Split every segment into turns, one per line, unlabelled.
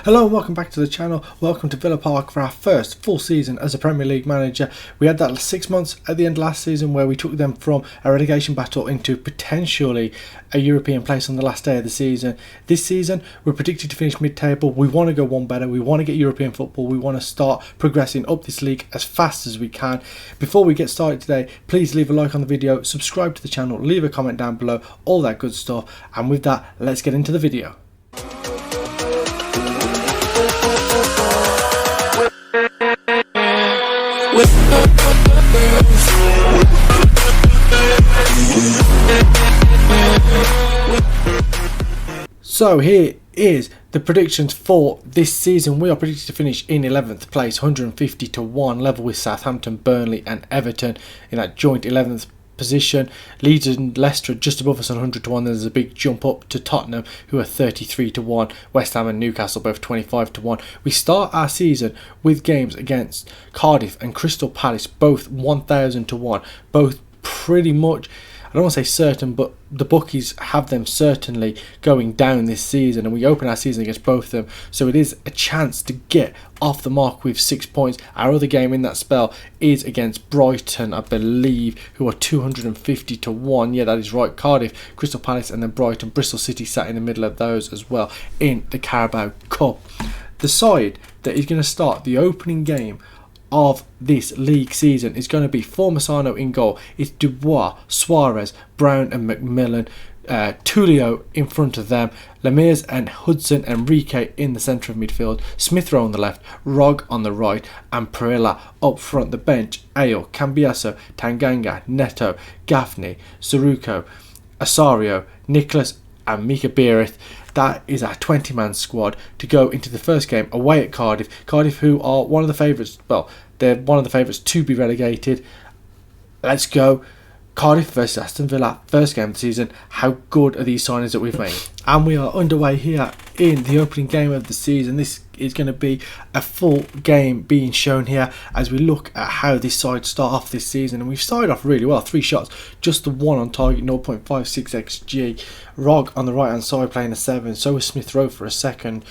Hello and welcome back to the channel. Welcome to Villa Park for our first full season as a Premier League manager. We had that 6 months at the end of last season where we took them from a relegation battle into potentially a European place on the last day of the season. This season we're predicted to finish mid-table. We want to go one better. We want to get European football. We want to start progressing up this league as fast as we can. Before we get started today, please leave a like on the video, subscribe to the channel, leave a comment down below, all that good stuff. And with that, let's get into the video. So here is the predictions for this season. We are predicted to finish in 11th place, 150 to 1, level with Southampton, Burnley and Everton in that joint 11th position. Leeds and Leicester just above us on 100 to 1. There's a big jump up to Tottenham, who are 33 to 1. West Ham and Newcastle both 25 to 1. We start our season with games against Cardiff and Crystal Palace, both 1000 to 1. Both pretty much, I don't want to say certain, but the bookies have them certainly going down this season, and we open our season against both of them, so it is a chance to get off the mark with 6 points. Our other game in that spell is against Brighton, I believe, who are 250 to 1. Yeah, that is right. Cardiff, Crystal Palace and then Brighton. Bristol City sat in the middle of those as well in the Carabao Cup. The side that is going to start the opening game of this league season is going to be Formosano in goal. It's Dubois, Suarez, Brown and McMillan. Tulio in front of them, Lemires and Hudson and Enrique in the centre of midfield, Smith Rowe on the left, Rog on the right and Perilla up front. The bench: Ale, Cambiasso, Tanganga, Neto, Gaffney, Saruko, Asario, Nicholas and Mika Beerith. That is our 20-man squad to go into the first game away at Cardiff. Cardiff, who are one of the favourites, well, they're one of the favourites to be relegated. Let's go. Cardiff versus Aston Villa, first game of the season. How good are these signings that we've made? And we are underway here in the opening game of the season. This is going to be a full game being shown here as we look at how this side start off this season. And we've started off really well. 3 shots, just the one on target, 0.56 xg. Rog on the right hand side playing a 7. So is Smith Rowe for a second.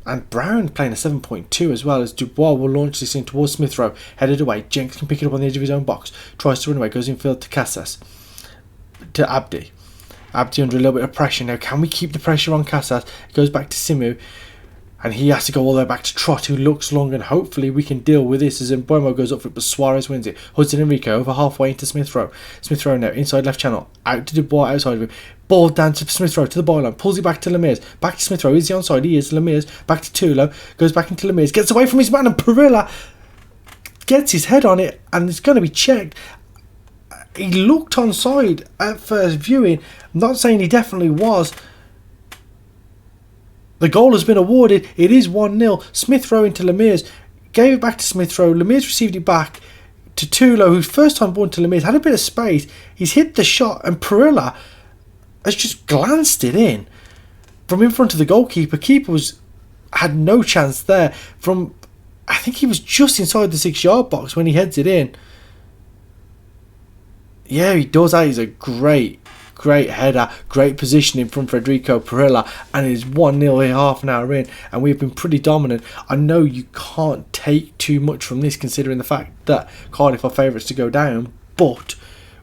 And Brown playing a 7.2 as well, as Dubois will launch this in towards Smith Rowe. Headed away. Jenks can pick it up on the edge of his own box. Tries to run away. Goes infield to Casas. To Abdi. Abdi under a little bit of pressure now. Can we keep the pressure on Casas? It goes back to Simu. And he has to go all the way back to Trott, who looks long, and hopefully we can deal with this as Mboimo goes up for it, but Suarez wins it. Hudson Enrique over halfway into Smith Rowe. Smith Rowe now inside left channel, out to Dubois outside of him. Ball down to Smith Rowe to the byline, pulls it back to Lemires. Back to Smith Rowe, is he onside? He is. Lemires back to Tulo, goes back into Lemires, gets away from his man, and Perilla gets his head on it, and it's going to be checked. He looked onside at first viewing. I'm not saying he definitely was. The goal has been awarded. It is 1-0. Smith Rowe into Lemires. Gave it back to Smith Rowe. Lemires received it back to Tulo, who's first time born to Lemires. Had a bit of space. He's hit the shot and Perilla has just glanced it in from in front of the goalkeeper. Keeper had no chance there. From, I think he was just inside the 6-yard box when he heads it in. Yeah, he does. That is a great header, great positioning from Federico Perilla, and it is 1-0 here, half an hour in, and we've been pretty dominant. I know you can't take too much from this considering the fact that Cardiff are favourites to go down, but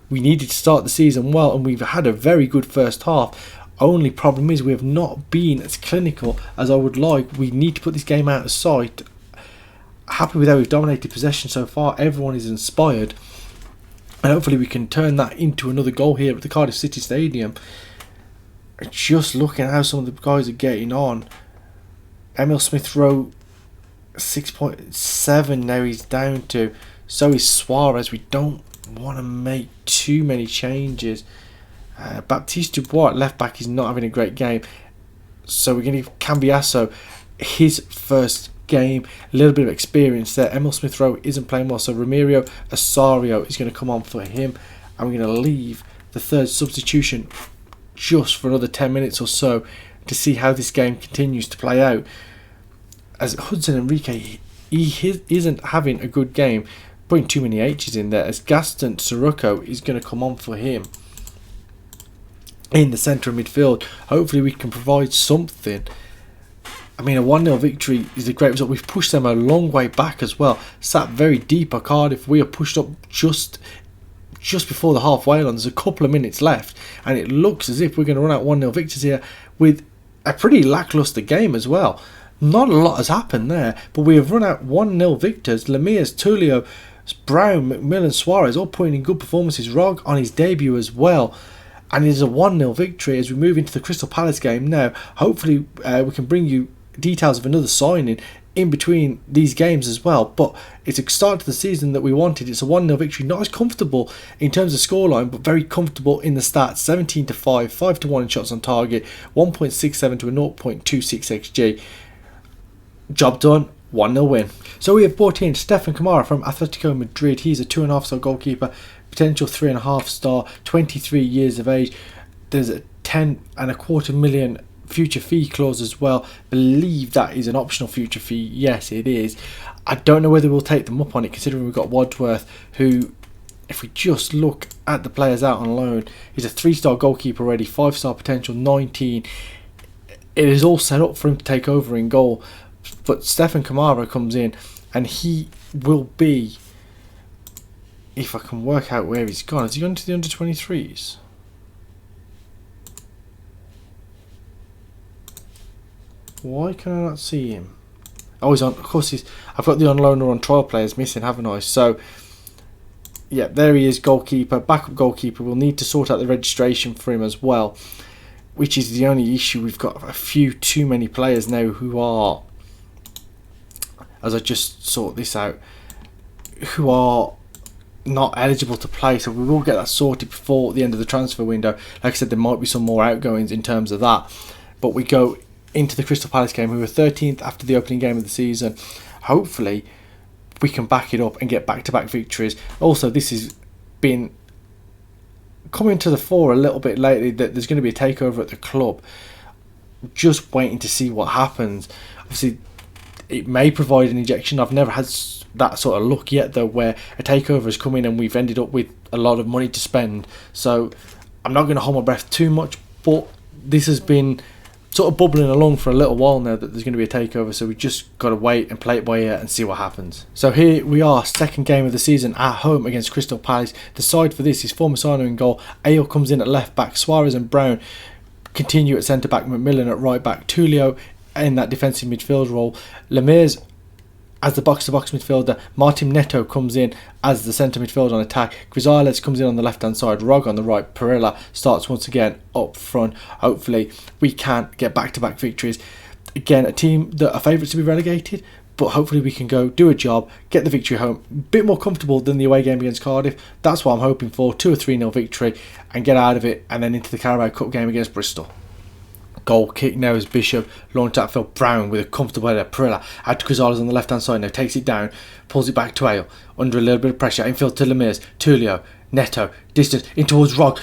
we needed to start the season well, and we've had a very good first half. Only problem is we have not been as clinical as I would like. We need to put this game out of sight. Happy with how we've dominated possession so far. Everyone is inspired. And hopefully we can turn that into another goal here at the Cardiff City Stadium. Just looking at how some of the guys are getting on. Emil Smith Rowe 6.7 now he's down to. So is Suarez. We don't want to make too many changes. Baptiste Dubois at left back is not having a great game. So we're going to give Cambiasso his first game, a little bit of experience there. Emil Smith Rowe isn't playing well, so Ramiro Asario is going to come on for him, and we're going to leave the third substitution just for another 10 minutes or so to see how this game continues to play out, as Hudson Enrique, he isn't having a good game, putting too many H's in there, as Gaston Saruko is going to come on for him in the centre of midfield. Hopefully we can provide something I mean, a 1-0 victory is a great result. We've pushed them a long way back as well. Sat very deep at Cardiff. We are pushed up just before the halfway line. There's a couple of minutes left, and it looks as if we're going to run out 1-0 victors here with a pretty lacklustre game as well. Not a lot has happened there, but we have run out 1-0 victors. Lemires, Tulio, Brown, McMillan, Suarez all putting in good performances. Rog on his debut as well. And it is a 1-0 victory as we move into the Crystal Palace game now. Hopefully we can bring you details of another signing in between these games as well, but it's a start to the season that we wanted. It's a 1-0 victory, not as comfortable in terms of scoreline, but very comfortable in the stats. 17-5, 5-1 in shots on target, 1.67 to a 0.26 xg. Job done, 1-0 win. So we have brought in Stefan Kamara from Atletico Madrid. He's a 2.5-star goalkeeper, potential 3.5-star, 23 years of age. There's a 10.25 million future fee clause as well. Believe that is an optional future fee. Yes, it is. I don't know whether we'll take them up on it, considering we've got Wadsworth, who, if we just look at the players out on loan, he's a 3-star goalkeeper already, 5-star potential, 19. It is all set up for him to take over in goal. But Stefan Kamara comes in, and he will be, if I can work out where he's gone. Has he gone to the under-23s? Why can I not see him? Oh, he's on. Of course, I've got the on loan or on trial players missing, haven't I? So, yeah, there he is, goalkeeper, backup goalkeeper. We'll need to sort out the registration for him as well, which is the only issue. We've got a few too many players now who are, as I just sort this out, who are not eligible to play. So we will get that sorted before the end of the transfer window. Like I said, there might be some more outgoings in terms of that, but we go into the Crystal Palace game. We were 13th after the opening game of the season. Hopefully we can back it up and get back-to-back victories. Also, this has been coming to the fore a little bit lately that there's going to be a takeover at the club. Just waiting to see what happens. Obviously, it may provide an injection. I've never had that sort of luck yet, though, where a takeover has come in and we've ended up with a lot of money to spend. So I'm not going to hold my breath too much, but this has been sort of bubbling along for a little while now that there's going to be a takeover, so we just got to wait and play it by ear and see what happens. So here we are, second game of the season at home against Crystal Palace. The side for this is Formosano in goal, Ale comes in at left back, Suarez and Brown continue at centre back, McMillan at right back, Tulio in that defensive midfield role, Lemires as the box-to-box midfielder, Martin Neto comes in as the centre midfielder on attack, Grisales comes in on the left-hand side, Rog on the right, Perella starts once again up front. Hopefully we can get back-to-back victories. Again, a team that are favourites to be relegated, but hopefully we can go do a job, get the victory home, a bit more comfortable than the away game against Cardiff. That's what I'm hoping for, 2 or 3-0 victory and get out of it, and then into the Carabao Cup game against Bristol. Goal kick now as Bishop launched outfield, Brown with a comfortable header, Perella out to Grisales on the left hand side now, takes it down, pulls it back to Ale, under a little bit of pressure, infield to Lemires, Tulio, Neto, distance in towards Rog,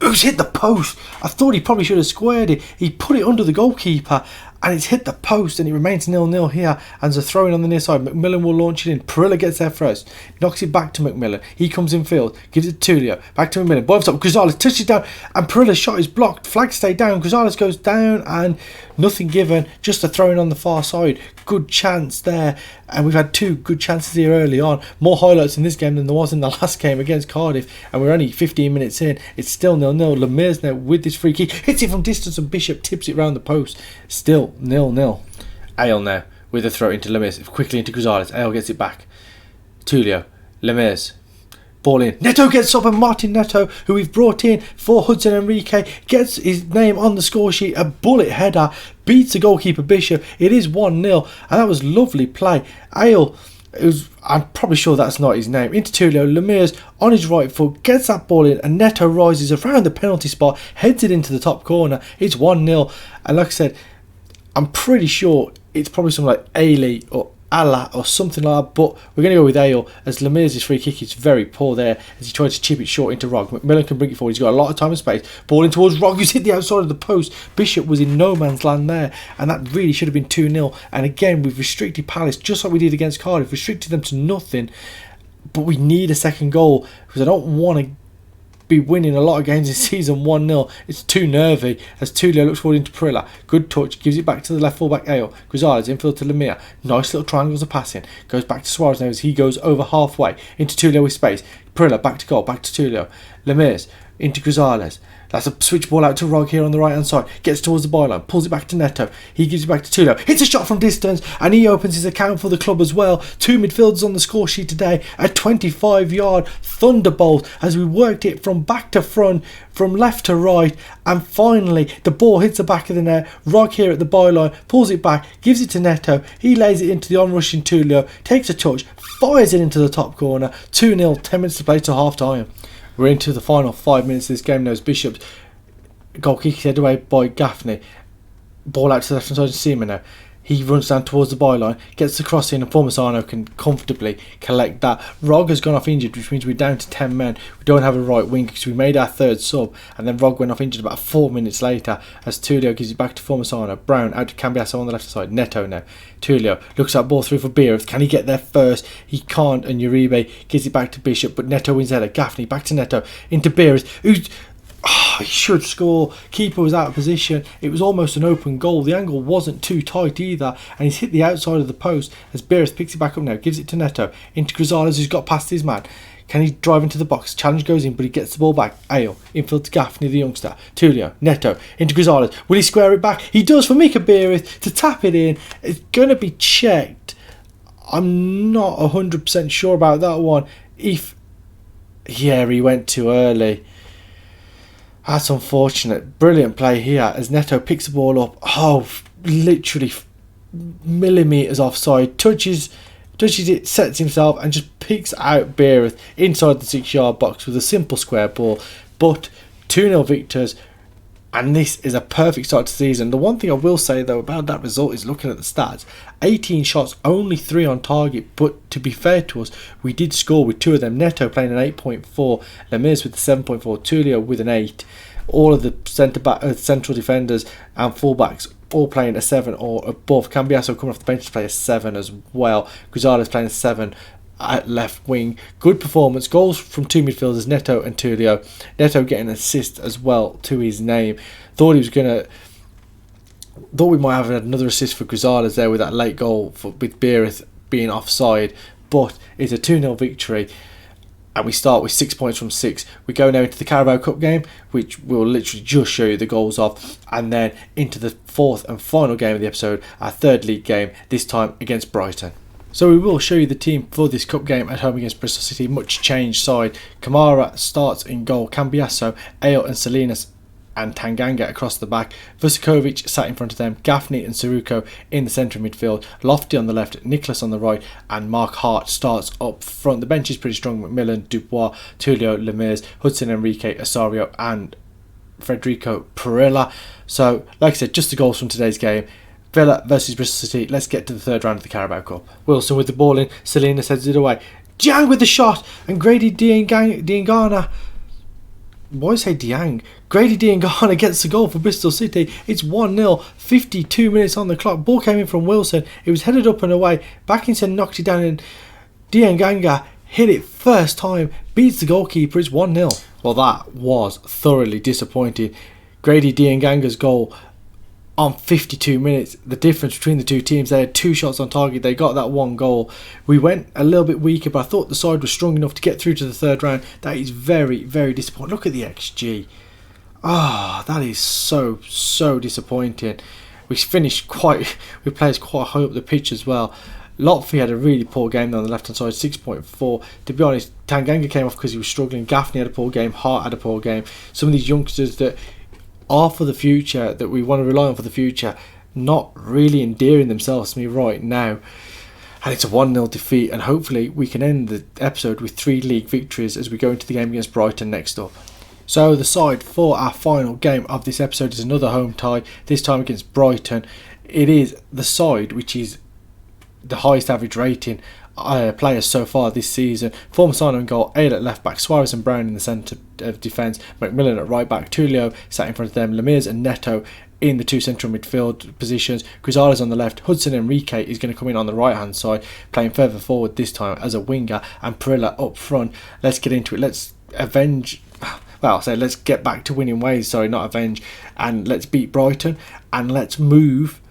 who's hit the post. I thought he probably should have squared it. He put it under the goalkeeper and it's hit the post, and it remains 0-0 here, and there's a throw in on the near side. McMillan will launch it in, Perella gets there first, knocks it back to McMillan, he comes in field, gives it to Tulio, back to McMillan, boils up, Grisales touches it down, and Perella's shot is blocked, flag stay down, Grisales goes down, and nothing given, just a throw in on the far side. Good chance there, and we've had 2 good chances here early on. More highlights in this game than there was in the last game against Cardiff, and we're only 15 minutes in. It's still 0-0. Lemires now with this free kick, hits it from distance, and Bishop tips it round the post. Still 0-0. Ale now with a throw into Lemires, quickly into Grisales. Ale gets it back. Tulio, Lemires, ball in. Neto gets up, and Martin Neto, who we've brought in for Hudson Enrique, gets his name on the score sheet. A bullet header, beats the goalkeeper Bishop. It is 1-0, and that was lovely play. Ale, I'm probably sure that's not his name, into Tulio, Lemires on his right foot, gets that ball in, and Neto rises around the penalty spot, heads it into the top corner. It's 1-0, and like I said, I'm pretty sure it's probably something like Ale or Allah or something like that, but we're going to go with Ale, as Lemires' free kick is very poor there as he tried to chip it short into Rog. McMillan can bring it forward, he's got a lot of time and space, ball in towards Rog, who's hit the outside of the post. Bishop was in no man's land there, and that really should have been 2-0. And again, we've restricted Palace just like we did against Cardiff, restricted them to nothing, but we need a second goal, because I don't want to be winning a lot of games in season 1-0. It's too nervy as Tulio looks forward into Perilla. Good touch, gives it back to the left fullback Ale. Grisales infield to Lemire. Nice little triangles of passing. Goes back to Suarez now as he goes over halfway into Tulio with space. Perilla back to goal, back to Tulio. Lemire's into Grisales. That's a switch ball out to Rog here on the right hand side. Gets towards the byline, pulls it back to Neto. He gives it back to Tulio. Hits a shot from distance and he opens his account for the club as well. 2 midfielders on the score sheet today. A 25-yard thunderbolt as we worked it from back to front, from left to right, and finally the ball hits the back of the net. Rog here at the byline, pulls it back, gives it to Neto. He lays it into the on-rushing Tulio, takes a touch, fires it into the top corner. 2-0, 10 minutes to play to half time. We're into the final 5 minutes of this game now as Bishop's goal kick is headed away by Gaffney. Ball out to the left hand side of Seaman now. He runs down towards the byline, gets the cross in, and Formasano can comfortably collect that. Rog has gone off injured, which means we're down to 10 men. We don't have a right wing because we made our third sub, and then Rog went off injured about 4 minutes later as Tulio gives it back to Formasano. Brown out to Cambiasso on the left side. Neto now. Tulio looks that ball through for Beer. Can he get there first? He can't, and Uribe gives it back to Bishop, but Neto wins header. Gaffney back to Neto into Beer, who's he should score. Keeper was out of position. It was almost an open goal. The angle wasn't too tight either, and he's hit the outside of the post as Beres picks it back up now, gives it to Neto into Grisales, who's got past his man. Can he drive into the box? Challenge goes in, but he gets the ball back. Ale infield to Gaffney, the youngster. Tulio, Neto into Grisales. Will he square it back? He does for Mika Beres to tap it in. It's going to be checked. I'm not 100% sure about that one. Yeah, he went too early. That's unfortunate. Brilliant play here as Neto picks the ball up. Literally millimetres offside. Touches it, sets himself and just picks out Beereth inside the 6-yard box with a simple square ball. But 2-0 victors, and this is a perfect start to the season. The one thing I will say though about that result is looking at the stats. 18 shots, only 3 on target, but to be fair to us, we did score with 2 of them. Neto playing an 8.4, Lemire's with the 7.4, Tulio with an 8. All of the central defenders and fullbacks all playing a 7 or above. Cambiasso coming off the bench to play a 7 as well. Grisales playing a 7 at left wing. Good performance. Goals from 2 midfielders, Neto and Tulio. Neto getting an assist as well to his name. Thought we might have had another assist for Grisales there with that late goal with Beereth being offside, but it's a 2-0 victory and we start with 6 points from 6. We go now into the Carabao Cup game, which we'll literally just show you the goals of, and then into the 4th and final game of the episode, our 3rd league game, this time against Brighton. So we will show you the team for this cup game at home against Bristol City. Much changed side. Kamara starts in goal. Cambiasso, Ale and Salinas and Tanganga across the back. Vuskovic sat in front of them. Gaffney and Saruko in the centre of midfield. Lofty on the left, Nicholas on the right, and Mark Hart starts up front. The bench is pretty strong. Macmillan, Dubois, Tulio, Lemire's, Hudson, Enrique, Osorio and Federico Perilla. So, like I said, just the goals from today's game. Villa versus Bristol City. Let's get to the 3rd round of the Carabao Cup. Wilson with the ball in. Salinas heads it away. Diang with the shot. And Grady Diangana. Why say Diang? Grady Diangana gets the goal for Bristol City. It's 1-0. 52 minutes on the clock. Ball came in from Wilson. It was headed up and away. Backinson knocked it down and Diangana hit it first time. Beats the goalkeeper. It's 1-0. Well, that was thoroughly disappointing. Grady Dianganga's goal on 52 minutes, the difference between the two teams, they had 2 shots on target, they got that 1 goal. We went a little bit weaker, but I thought the side was strong enough to get through to the 3rd round. That is very, very disappointing. Look at the XG. That is so disappointing. We players quite high up the pitch as well. Lotfi had a really poor game on the left hand side, 6.4. To be honest, Tanganga came off because he was struggling. Gaffney had a poor game, Hart had a poor game. Some of these youngsters that are for the future, that we want to rely on for the future, not really endearing themselves to me right now. And it's a 1-0 defeat, and hopefully we can end the episode with 3 league victories as we go into the game against Brighton next up. So the side for our final game of this episode is another home tie, this time against Brighton. It is the side which is the highest average rating players so far this season. Formasano in goal, Ale at left back, Suarez and Brown in the centre of defence, Macmillan at right back, Tulio sat in front of them, Lemire's and Neto in the 2 central midfield positions, Grisales on the left, Hudson Enrique is going to come in on the right hand side, playing further forward this time as a winger, and Perilla up front. Let's get into it. Let's avenge. well, say let's get back to winning ways, sorry, not avenge, and let's beat Brighton, and let's move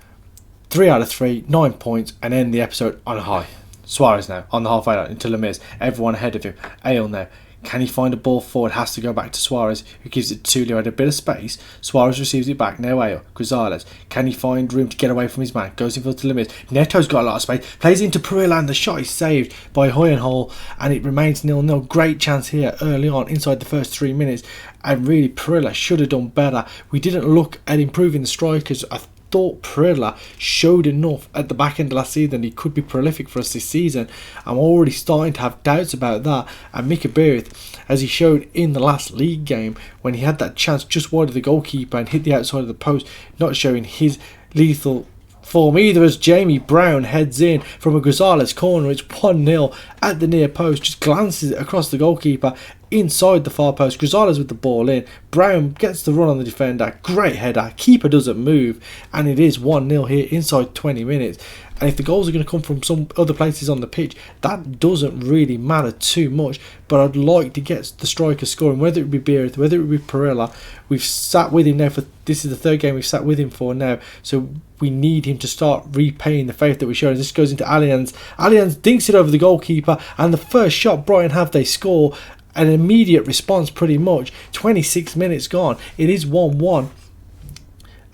3 out of 3, 9 points, and end the episode on a high. Suarez now, on the halfway line, into Lemires, everyone ahead of him. Ale now, can he find a ball forward? Has to go back to Suarez, who gives it to Tulio at a bit of space. Suarez receives it back, now Ale, Grisales. Can he find room to get away from his man? Goes in for to Lemires. Neto's got a lot of space, plays into Perilla, and the shot is saved by Hoyenhall, and it remains 0-0. Great chance here early on, inside the first 3 minutes, and really Perilla should have done better. We didn't look at improving the strikers. I thought Perilla showed enough at the back end of last season he could be prolific for us this season. I'm already starting to have doubts about that. And Mika Berith, as he showed in the last league game when he had that chance just wide of the goalkeeper and hit the outside of the post, not showing his lethal form either, as Jamie Brown heads in from a Grisales corner. It's 1-0 at the near post, just glances it across the goalkeeper inside the far post. Grisales with the ball in, Brown gets the run on the defender, great header, keeper doesn't move, and it is 1-0 here inside 20 minutes. And if the goals are going to come from some other places on the pitch, that doesn't really matter too much. But I'd like to get the striker scoring, whether it be Berith, whether it be Perilla. We've sat with him now for, this is the third game we've sat with him for now. So we need him to start repaying the faith that we showed. This goes into Allianz. Allianz dinks it over the goalkeeper, and the first shot Brighton have, they score. An immediate response pretty much. 26 minutes gone. It is 1-1.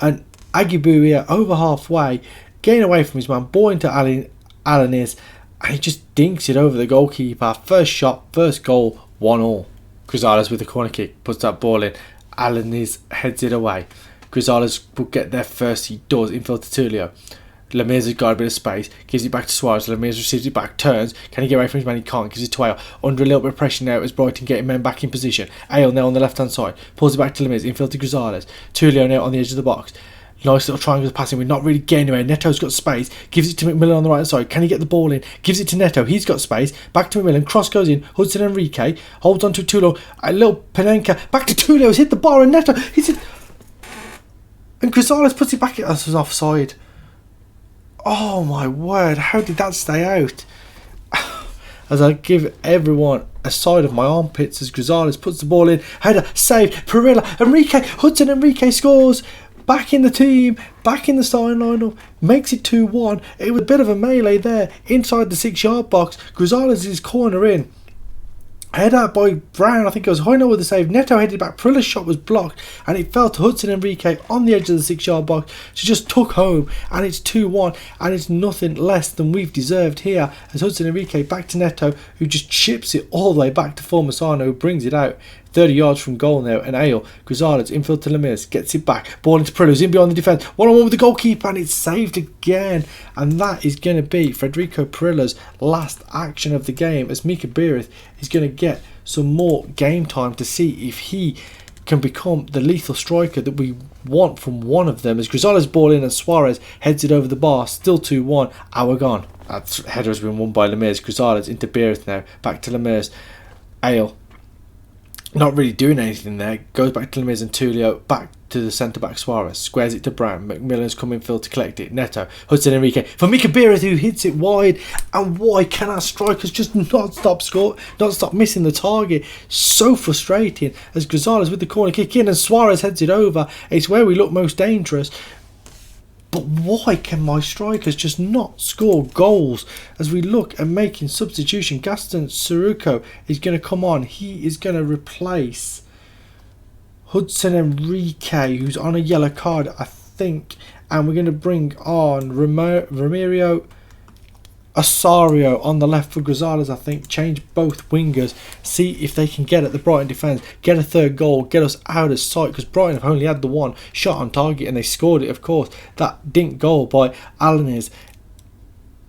And Agibu here, over halfway, getting away from his man, ball into Alan is, and he just dinks it over the goalkeeper. First shot, first goal, 1-1. Grisales with the corner kick, puts that ball in. Alan is heads it away. Grisales will get there first, he does, infield to Tulio. Lemires has got a bit of space, gives it back to Suarez. Lemires receives it back, turns. Can he get away from his man? He can't, gives it to Ale. Under a little bit of pressure now as Brighton getting men back in position. Ale now on the left hand side, pulls it back to Lemires, infield to Grisales. Tulio now on the edge of the box. Nice little triangle passing, we're not really getting anywhere. Neto's got space, gives it to McMillan on the right side. Can he get the ball in? Gives it to Neto, he's got space. Back to McMillan, cross goes in. Hudson Enrique holds on to Tulio. A little Panenka, back to Tulio, he's hit the bar, and Neto, he's hit. And Grisales puts it back, it was offside. Oh my word, how did that stay out? As I give everyone a side of my armpits as Grisales puts the ball in. Header, saved, Perilla, Enrique, Hudson Enrique scores. Back in the team, back in the starting lineup, makes it 2-1. It was a bit of a melee there, inside the 6-yard box. Grisales is corner in. Header by Brown, I think it was Hoyno with the save. Neto headed back, Perilla's shot was blocked, and it fell to Hudson Enrique on the edge of the 6-yard box. She just took home, and it's 2-1, and it's nothing less than we've deserved here, as Hudson Enrique back to Neto, who just chips it all the way back to Formasano, who brings it out 30 yards from goal now, and Ale, Grisales, infield to Lemires, gets it back, ball into Perilla's in beyond the defence, 1-on-1 with the goalkeeper, and it's saved again, and that is going to be Federico Perilla's last action of the game, as Mika Berith is going to get some more game time to see if he can become the lethal striker that we want from one of them, as Grisales ball in and Suarez heads it over the bar, still 2-1, hour gone. That header has been won by Lemires. Grisales into Berith now, back to Lemires. Ale not really doing anything there, goes back to Lemires and Tulio, back to the centre back Suarez, squares it to Brown, McMillan's coming field to collect it, Neto, Hudson Enrique for Mika Berith, who hits it wide. And why can our strikers just not stop missing the target? So frustrating, as Grisales with the corner kick in and Suarez heads it over. It's where we look most dangerous. But why can my strikers just not score goals? As we look at making substitution, Gaston Saruco is going to come on. He is going to replace Hudson Enrique, who's on a yellow card, I think. And we're going to bring on Ramiro Osario on the left for Grisales, I think. Change both wingers. See if they can get at the Brighton defence. Get a third goal. Get us out of sight. Because Brighton have only had the one shot on target. And they scored it, of course. That dink goal by Alanis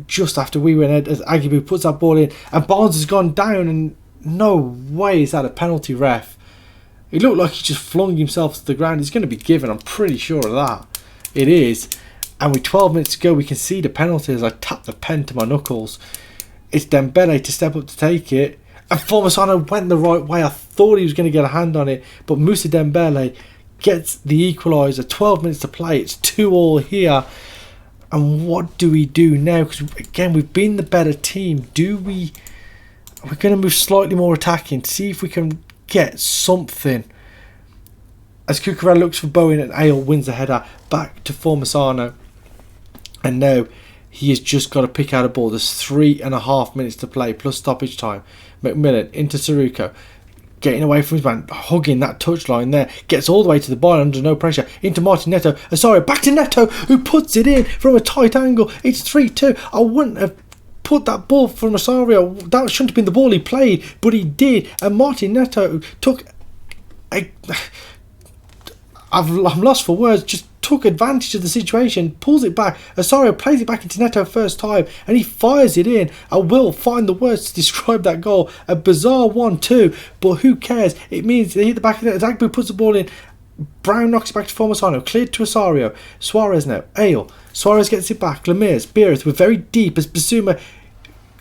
just after we went ahead, as Agibu puts that ball in. And Barnes has gone down. And no way is that a penalty, ref. It looked like he just flung himself to the ground. It's going to be given. I'm pretty sure of that. It is. And with 12 minutes to go, we can see the penalty as I tap the pen to my knuckles. It's Dembele to step up to take it. And Formasano went the right way. I thought he was going to get a hand on it. But Moussa Dembele gets the equaliser. 12 minutes to play. It's 2-2 here. And what do we do now? Because, again, we've been the better team. We're going to move slightly more attacking to see if we can get something as Cucurella looks for Bowen and Ale wins the header back to Formasano. And now he has just got to pick out a ball. There's 3.5 minutes to play plus stoppage time. McMillan into Saruko, getting away from his man, hugging that touchline there, gets all the way to the bar under no pressure, into Martin Neto, sorry, back to Neto, who puts it in from a tight angle. It's 3-2. I wouldn't have put that ball from Rosario. That shouldn't have been the ball he played, but he did. And Martin Neto took I'm lost for words, just took advantage of the situation, pulls it back. Osorio plays it back into Neto first time, and he fires it in. I will find the words to describe that goal. A bizarre 1-2, but who cares? It means they hit the back of the net. Zagbu puts the ball in. Brown knocks it back to Formasano, cleared to Osorio. Suarez now. Ale. Suarez gets it back. Lemires. Beereth were very deep as Basuma.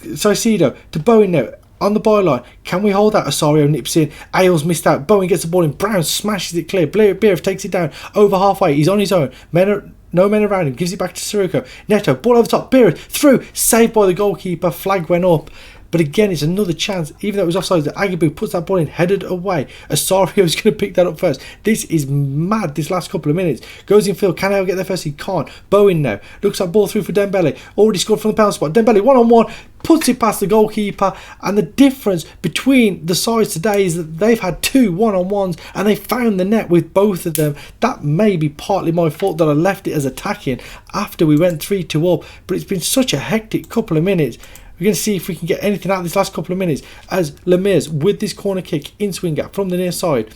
Saicedo to Bowen now. On the byline, can we hold that? Osorio nips in. Ailes missed out. Bowen gets the ball in. Brown smashes it clear. Beereth takes it down over halfway. He's on his own. No men around him. Gives it back to Saruko. Neto, ball over the top. Beereth through. Saved by the goalkeeper. Flag went up. But again, it's another chance. Even though it was offside, Agabu puts that ball in, headed away. Osorio's going to pick that up first. This is mad, this last couple of minutes. Goes in field. Can Al get there first? He can't. Bowen now. Looks like ball through for Dembele. Already scored from the penalty spot. Dembele, one-on-one. Puts it past the goalkeeper. And the difference between the sides today is that they've had 2 one-on-ones and they found the net with both of them. That may be partly my fault that I left it as attacking after we went 3-2 up. But it's been such a hectic couple of minutes. We're going to see if we can get anything out of this last couple of minutes as Lemires with this corner kick in swing gap from the near side.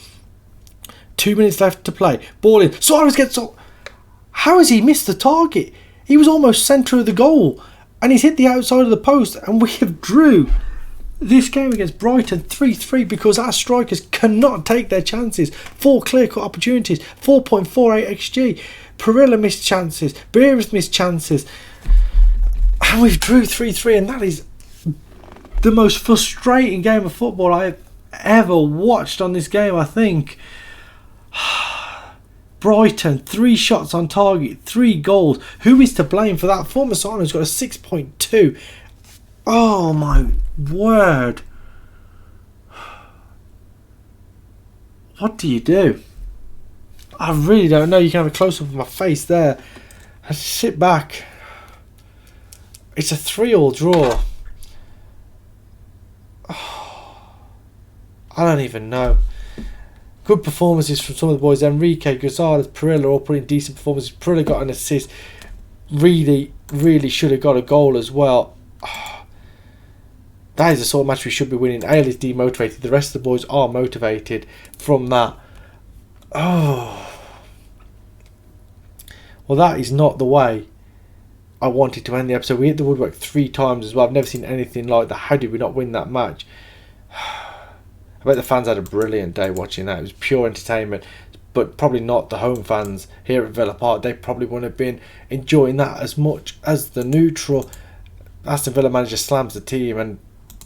2 minutes left to play. Ball in. Suarez gets up. How has he missed the target? He was almost centre of the goal and he's hit the outside of the post, and we have drew this game against Brighton 3-3 because our strikers cannot take their chances. 4 clear-cut opportunities. 4.48 XG. Perilla missed chances. Beereth missed chances. And we've drew 3-3, and that is the most frustrating game of football I've ever watched on this game, I think. Brighton, 3 shots on target, 3 goals. Who is to blame for that? Formasano's got a 6.2. Oh my word. What do you do? I really don't know. You can have a close-up of my face there. I sit back. It's a 3-3 draw. Oh, I don't even know. Good performances from some of the boys. Enrique, Gonzalez, Perilla all putting decent performances. Perilla got an assist. Really should have got a goal as well. Oh, that is the sort of match we should be winning. Ale is demotivated. The rest of the boys are motivated from that. Oh. Well, that is not the way I wanted to end the episode. We hit the woodwork 3 times as well. I've never seen anything like that. How did we not win that match? I bet the fans had a brilliant day watching that. It was pure entertainment, but probably not the home fans here at Villa Park. They probably wouldn't have been enjoying that as much as the neutral. Aston Villa manager slams the team, and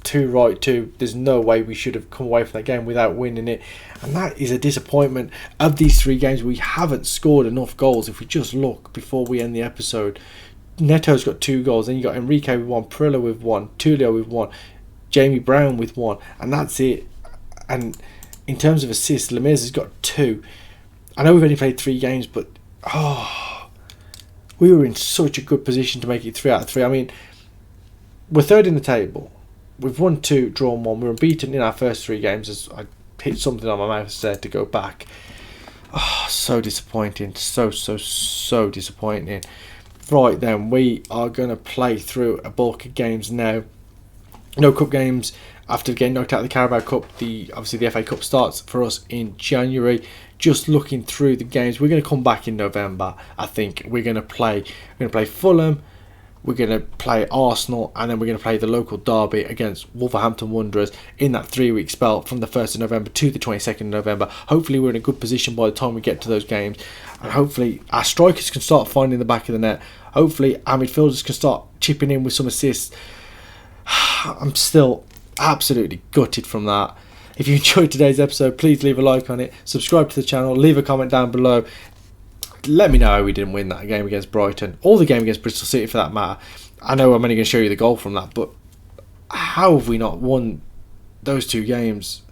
2-2. There's no way we should have come away from that game without winning it, and that is a disappointment. Of these 3 games, we haven't scored enough goals. If we just look before we end the episode, Neto's got 2 goals, then you got Enrique with 1, Perilla with 1, Tulio with 1, Jamie Brown with 1, and that's it. And in terms of assists, Lemires has got 2. I know we've only played 3 games, but we were in such a good position to make it 3 out of 3. I mean, we're 3rd in the table. We've won 2, drawn 1. We were unbeaten in our first 3 games. As I hit something on my mouth there to go back. Oh, so disappointing. So disappointing. Right then, we are going to play through a bulk of games now. No cup games after getting knocked out of the Carabao Cup. Obviously the FA Cup starts for us in January. Just looking through the games, we're going to come back in November. I think we're going to play Fulham, we're going to play Arsenal, and then we're going to play the local derby against Wolverhampton Wanderers in that 3-week spell from the 1st of November to the 22nd of November. Hopefully we're in a good position by the time we get to those games, and hopefully our strikers can start finding the back of the net. Hopefully our midfielders can start chipping in with some assists. I'm still absolutely gutted from that. If you enjoyed today's episode, please leave a like on it, subscribe to the channel, leave a comment down below. Let me know how we didn't win that game against Brighton, or the game against Bristol City for that matter. I know I'm only going to show you the goal from that, but how have we not won those 2 games?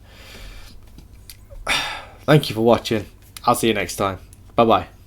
Thank you for watching. I'll see you next time. Bye bye.